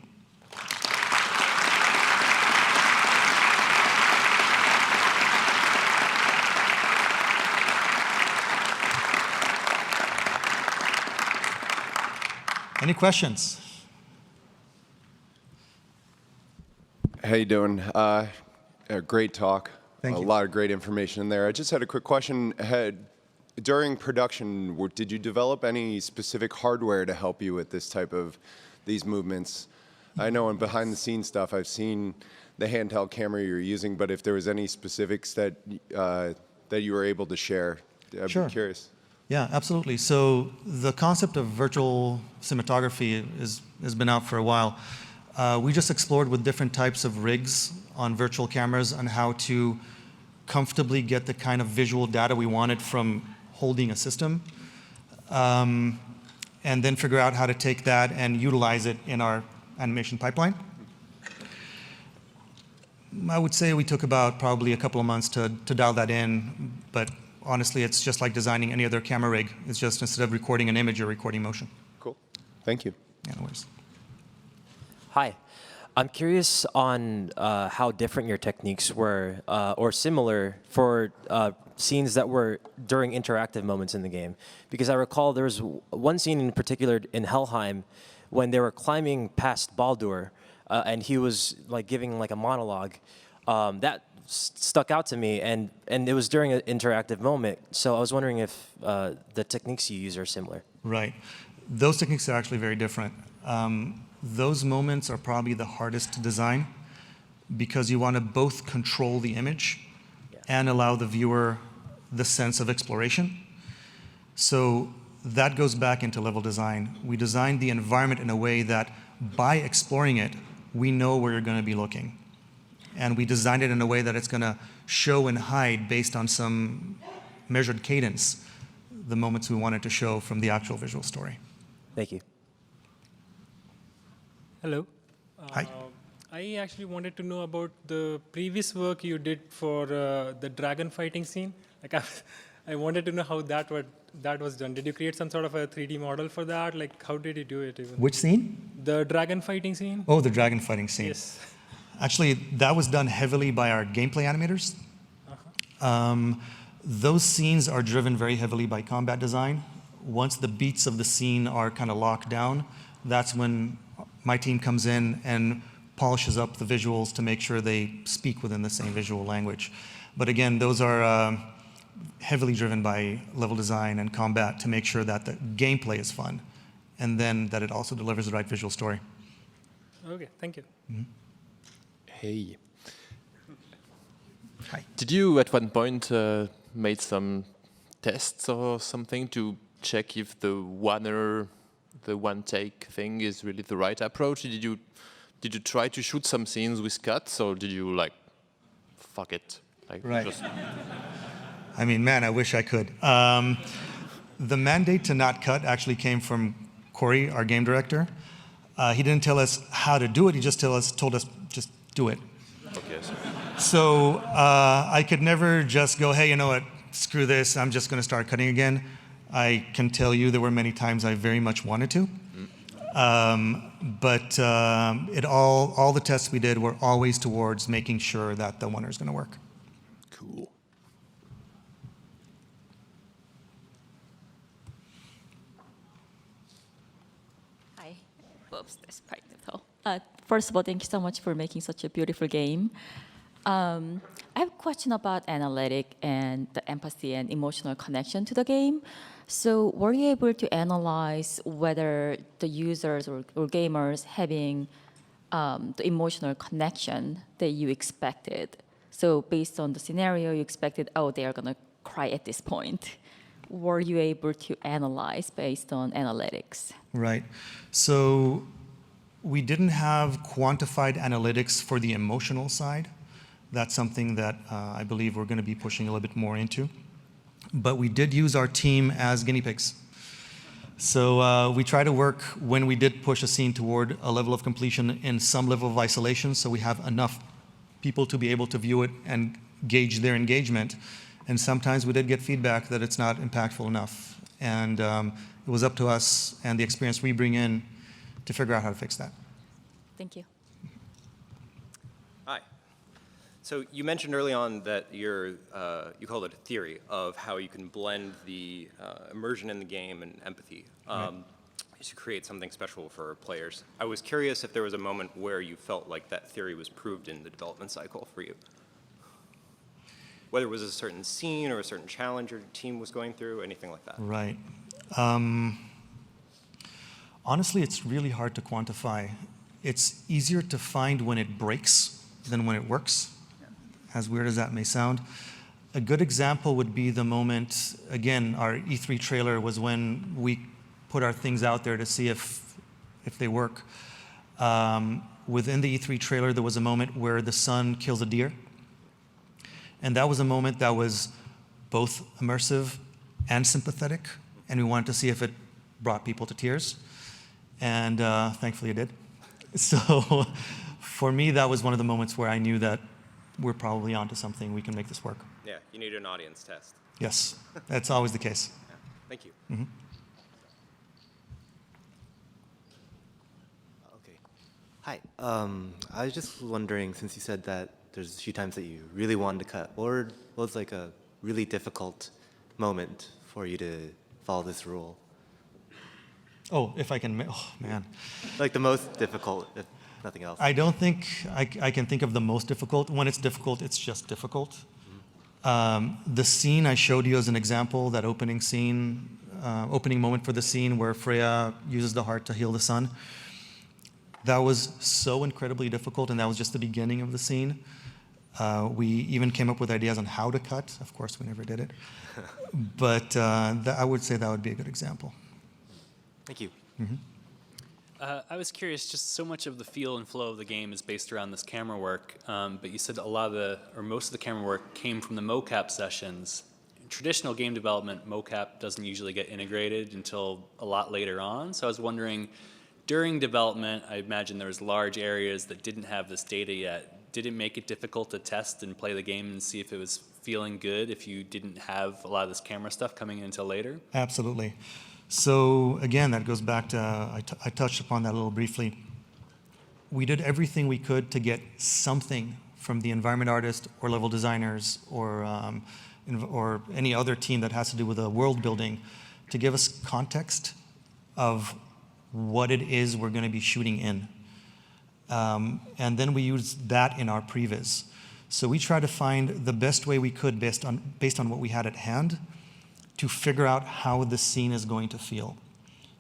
Any questions? How you doing? A great talk. Thank you. A lot of great information in there. I just had a quick question. During production, did you develop any specific hardware to help you with this type of these movements? I know in behind the scenes stuff, I've seen the handheld camera you're using, but if there was any specifics that that you were able to share, I'd be curious. Yeah, absolutely. So the concept of virtual cinematography has been out for a while. We just explored with different types of rigs on virtual cameras on how to comfortably get the kind of visual data we wanted from holding a system, and then figure out how to take that and utilize it in our animation pipeline. I would say we took about probably a couple of months to dial that in, but honestly, it's just like designing any other camera rig. It's just instead of recording an image, you're recording motion. Cool. Thank you. Yeah, no worries. Hi. I'm curious on how different your techniques were, or similar, for scenes that were during interactive moments in the game. Because I recall there was one scene in particular in Helheim when they were climbing past Baldur, and he was like giving like a monologue. That stuck out to me, and it was during an interactive moment. So I was wondering if the techniques you use are similar. Right. Those techniques are actually very different. Those moments are probably the hardest to design because you want to both control the image and allow the viewer the sense of exploration. So that goes back into level design. We designed the environment in a way that by exploring it, we know where you're going to be looking. And we designed it in a way that it's going to show and hide based on some measured cadence, the moments we wanted to show from the actual visual story. Thank you. Hello. Hi. I actually wanted to know about the previous work you did for the dragon fighting scene. Like, I wanted to know how that was done. Did you create some sort of a 3D model for that? Like, how did you do it even? Which scene? The dragon fighting scene. Oh, the dragon fighting scene. Yes. Actually, that was done heavily by our gameplay animators. Those scenes are driven very heavily by combat design. Once the beats of the scene are kind of locked down, that's when my team comes in and polishes up the visuals to make sure they speak within the same visual language. But again, those are heavily driven by level design and combat to make sure that the gameplay is fun and then that it also delivers the right visual story. Okay, thank you. Hey. Hi. Did you at one point made some tests or something to check if the one take thing is really the right approach? Did you try to shoot some scenes with cuts, or did you like fuck it? Like, right. Just... I mean, man, I wish I could. The mandate to not cut actually came from Corey, our game director. He didn't tell us how to do it. He just told us just do it. Okay. So I could never just go, hey, you know what? Screw this. I'm just going to start cutting again. I can tell you there were many times I very much wanted to. But all the tests we did were always towards making sure that the one is going to work. Cool. Hi. Oops, that's practical. First of all, thank you so much for making such a beautiful game. I have a question about analytic and the empathy and emotional connection to the game. So were you able to analyze whether the users or gamers having the emotional connection that you expected? So based on the scenario, you expected, oh, they are going to cry at this point. Were you able to analyze based on analytics? Right. So we didn't have quantified analytics for the emotional side. That's something that I believe we're going to be pushing a little bit more into. But we did use our team as guinea pigs. So we try to work when we did push a scene toward a level of completion in some level of isolation, so we have enough people to be able to view it and gauge their engagement. And sometimes we did get feedback that it's not impactful enough. And it was up to us and the experience we bring in to figure out how to fix that. Thank you. Hi. So you mentioned early on that you called it a theory of how you can blend the immersion in the game and empathy to create something special for players. I was curious if there was a moment where you felt like that theory was proved in the development cycle for you. Whether it was a certain scene or a certain challenge your team was going through, anything like that. Right. Honestly, it's really hard to quantify. It's easier to find when it breaks than when it works, as weird as that may sound. A good example would be the moment, again, our E3 trailer was when we put our things out there to see if they work. Within the E3 trailer, there was a moment where the son kills a deer. And that was a moment that was both immersive and sympathetic, and we wanted to see if it brought people to tears. And thankfully it did. So for me, that was one of the moments where I knew that we're probably onto something, we can make this work. Yeah, you need an audience test. Yes, that's always the case. Yeah. Thank you. Mm-hmm. Okay. Hi. I was just wondering, since you said that there's a few times that you really wanted to cut, what was like a really difficult moment for you to follow this rule? Oh, if I can, oh man. Like the most difficult, if nothing else. I don't think I can think of the most difficult. When it's difficult, it's just difficult. The scene I showed you as an example, that opening scene, opening moment for the scene where Freya uses the heart to heal the sun, that was so incredibly difficult, and that was just the beginning of the scene. We even came up with ideas on how to cut. Of course, we never did it. But I would say that would be a good example. Thank you. Mm-hmm. I was curious, just so much of the feel and flow of the game is based around this camera work, but you said most of the camera work came from the mocap sessions. In traditional game development, mocap doesn't usually get integrated until a lot later on, so I was wondering, during development, I imagine there was large areas that didn't have this data yet. Did it make it difficult to test and play the game and see if it was feeling good if you didn't have a lot of this camera stuff coming in until later? Absolutely. So again, that goes back to, I touched upon that a little briefly. We did everything we could to get something from the environment artist or level designers or any other team that has to do with the world building to give us context of what it is we're going to be shooting in. And then we use that in our previs. So we try to find the best way we could based on what we had at hand to figure out how the scene is going to feel.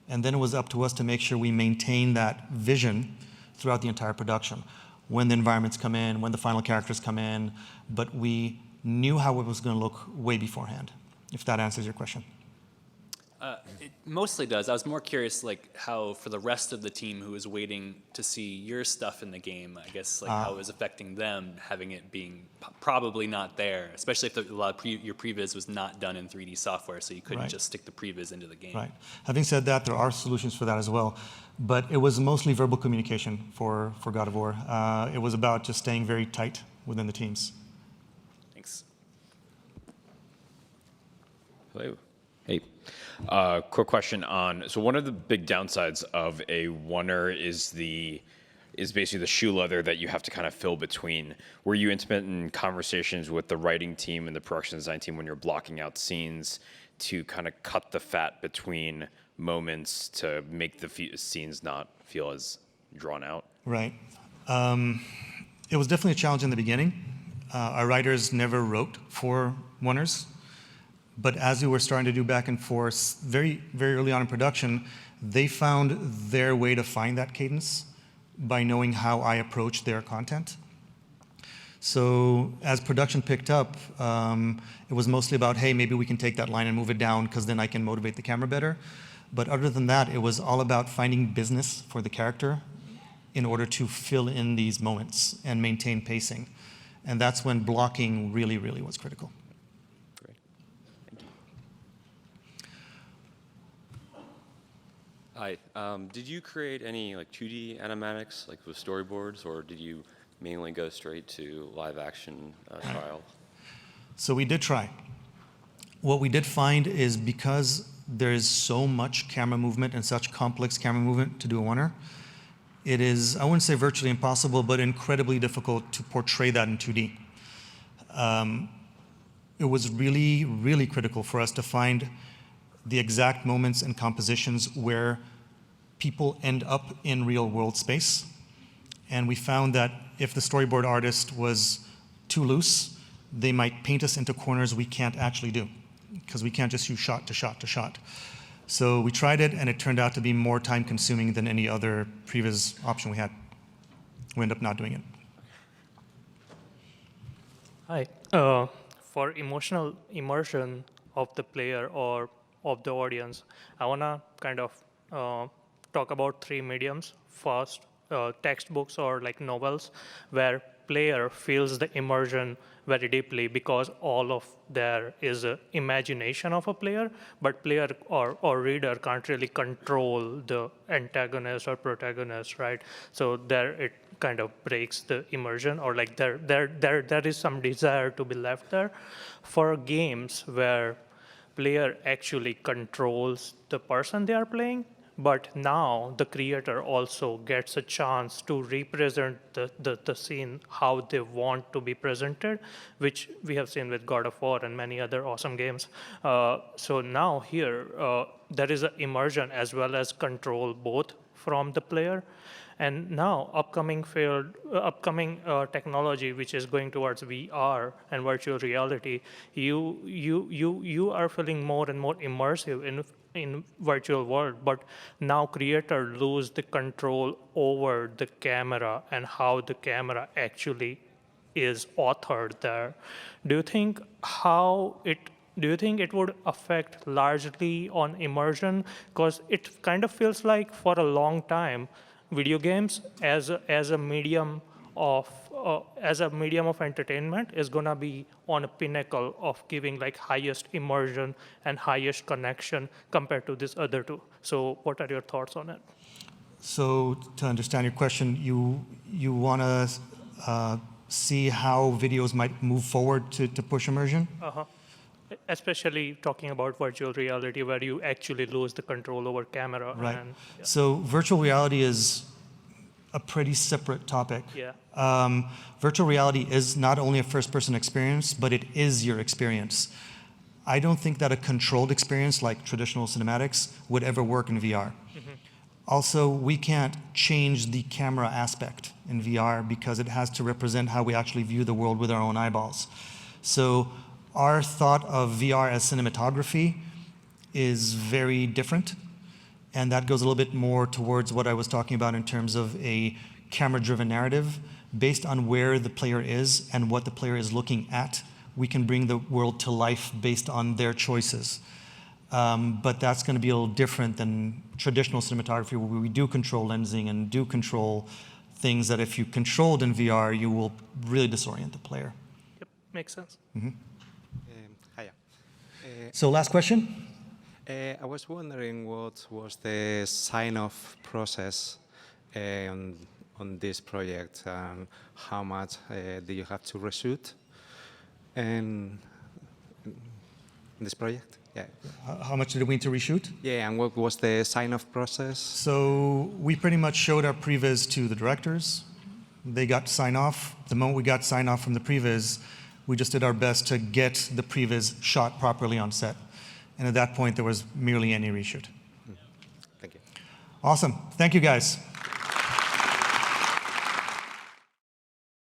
And then it was up to us to make sure we maintain that vision throughout the entire production. When the environments come in, when the final characters come in, but we knew how it was going to look way beforehand, if that answers your question. It mostly does. I was more curious, like, how for the rest of the team who was waiting to see your stuff in the game, I guess, like, how it was affecting them, having it being probably not there, especially if a lot of your previs was not done in 3D software, so you couldn't just stick the previs into the game. Right. Having said that, there are solutions for that as well, but it was mostly verbal communication for God of War. It was about just staying very tight within the teams. Thanks. Hello. Hey. Quick question on, so one of the big downsides of a oneer is basically the shoe leather that you have to kind of fill between. Were you intimate in conversations with the writing team and the production design team when you're blocking out scenes to kind of cut the fat between moments to make the scenes not feel as drawn out? Right. It was definitely a challenge in the beginning. Our writers never wrote for oneers. But as we were starting to do back and forth, very, very early on in production, they found their way to find that cadence by knowing how I approach their content. So as production picked up, it was mostly about, hey, maybe we can take that line and move it down because then I can motivate the camera better. But other than that, it was all about finding business for the character in order to fill in these moments and maintain pacing. And that's when blocking really, really was critical. Hi. Did you create any like 2D animatics, like with storyboards, or did you mainly go straight to live action trial? So we did try. What we did find is because there is so much camera movement and such complex camera movement to do a oneer, it is, I wouldn't say virtually impossible, but incredibly difficult to portray that in 2D. It was really, really critical for us to find the exact moments and compositions where people end up in real world space. And we found that if the storyboard artist was too loose, they might paint us into corners we can't actually do, because we can't just use shot to shot to shot. So we tried it, and it turned out to be more time consuming than any other previous option we had. We ended up not doing it. Hi. For emotional immersion of the player or of the audience, I want to kind of talk about three mediums. First, textbooks or like novels, where player feels the immersion very deeply because all of there is a imagination of a player, but player or reader can't really control the antagonist or protagonist, right? So there it kind of breaks the immersion, or like there is some desire to be left there. For games where player actually controls the person they are playing, but now the creator also gets a chance to represent the scene how they want to be presented, which we have seen with God of War and many other awesome games. So now here, there is an immersion as well as control both from the player. And now upcoming technology, which is going towards VR and virtual reality, you are feeling more and more immersive in virtual world, but now creator lose the control over the camera and how the camera actually is authored there. Do you think it would affect largely on immersion? Because it kind of feels like for a long time, video games as a medium of entertainment is gonna be on a pinnacle of giving like highest immersion and highest connection compared to this other two. So what are your thoughts on it? So to understand your question, you want to see how videos might move forward to push immersion? Uh-huh. Especially talking about virtual reality, where you actually lose the control over camera. Right. And, yeah. So virtual reality is a pretty separate topic. Yeah. Virtual reality is not only a first-person experience, but it is your experience. I don't think that a controlled experience like traditional cinematics would ever work in VR. Also, we can't change the camera aspect in VR because it has to represent how we actually view the world with our own eyeballs. So our thought of VR as cinematography is very different, and that goes a little bit more towards what I was talking about in terms of a camera-driven narrative. Based on where the player is and what the player is looking at, we can bring the world to life based on their choices. But that's going to be a little different than traditional cinematography, where we do control lensing and do control things that if you controlled in VR, you will really disorient the player. Yep, makes sense. Hiya. So last question? I was wondering what was the sign-off process on this project, and how much do you have to reshoot in this project? Yeah. How much did we need to reshoot? Yeah, and what was the sign-off process? So we pretty much showed our previs to the directors. They got sign off. The moment we got sign off from the previs, we just did our best to get the previs shot properly on set. And at that point, there was merely any reshoot. Thank you. Awesome. Thank you, guys.